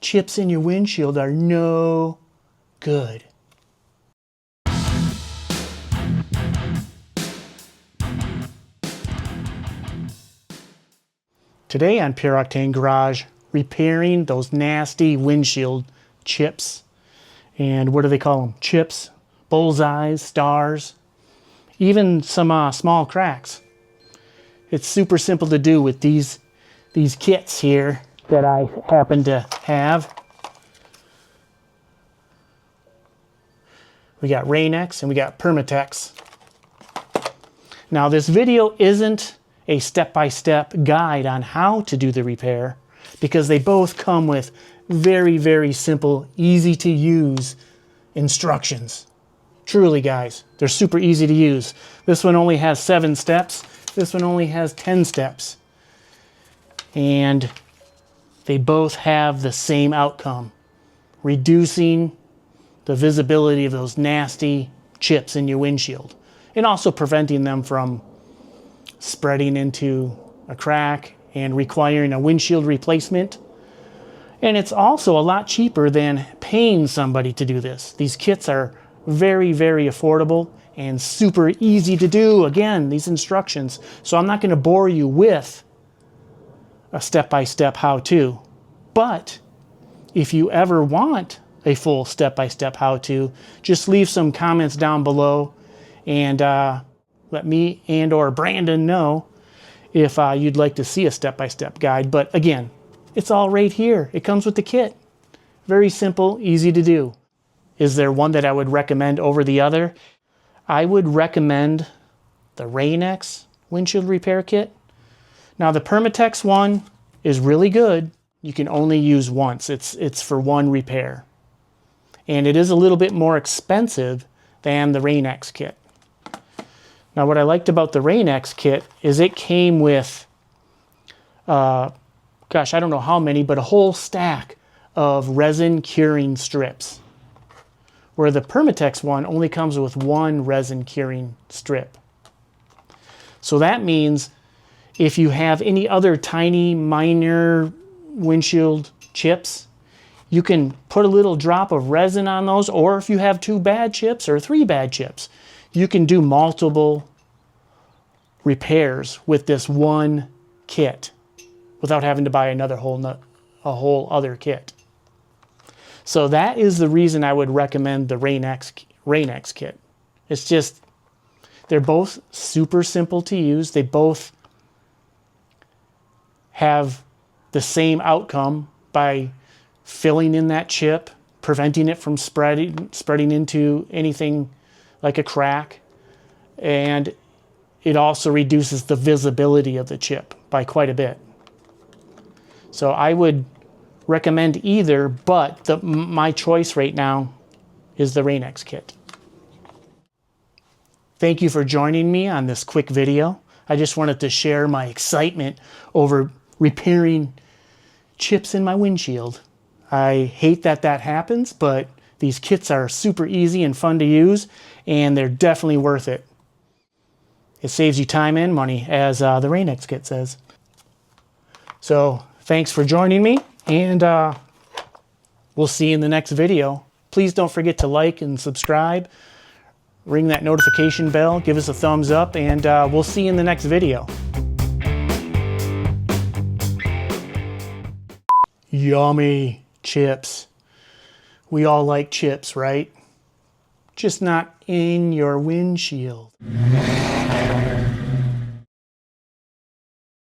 chips in your windshield are no good. Today on Pure Octane Garage, repairing those nasty windshield chips. And what do they call them? Chips, bullseyes, stars, even some small cracks. It's super simple to do with these kits here that I happen to have. We got Rain-X and we got Permatex. Now this video isn't a step-by-step guide on how to do the repair, because they both come with very, very simple, easy to use instructions. Truly, guys, they're super easy to use. This one only has 7 steps. This one only has 10 steps. And they both have the same outcome: reducing the visibility of those nasty chips in your windshield, and also preventing them from spreading into a crack and requiring a windshield replacement. And it's also a lot cheaper than paying somebody to do this. These kits are very, very affordable and super easy to do. Again, these instructions. So I'm not going to bore you with a step-by-step how-to. But if you ever want a full step-by-step how-to, just leave some comments down below and let me and or Brandon know if you'd like to see a step-by-step guide. But again, it's all right here. It comes with the kit. Very simple, easy to do. Is there one that I would recommend over the other? I would recommend the Rain-X windshield repair kit. Now the Permatex one is really good. You can only use once. It's for one repair. And it is a little bit more expensive than the Rain-X kit. Now what I liked about the Rain-X kit is it came with, gosh, I don't know how many, but a whole stack of resin curing strips, where the Permatex one only comes with one resin curing strip. So that means if you have any other tiny minor windshield chips, you can put a little drop of resin on those, or if you have 2 bad chips or 3 bad chips, you can do multiple repairs with this one kit without having to buy a whole other kit. So that is the reason I would recommend the Rain-X kit. It's just, they're both super simple to use. They both have the same outcome by filling in that chip, preventing it from spreading into anything like a crack, and it also reduces the visibility of the chip by quite a bit. So I would recommend either, but my choice right now is the Rain-X kit. Thank you for joining me on this quick video. I just wanted to share my excitement over repairing chips in my windshield. I hate that happens, but these kits are super easy and fun to use, and they're definitely worth it. It saves you time and money, as the Rain-X kit says. So thanks for joining me, and we'll see you in the next video. Please don't forget to like and subscribe, ring that notification bell, give us a thumbs up, and we'll see you in the next video. Yummy chips. We all like chips, right? Just not in your windshield.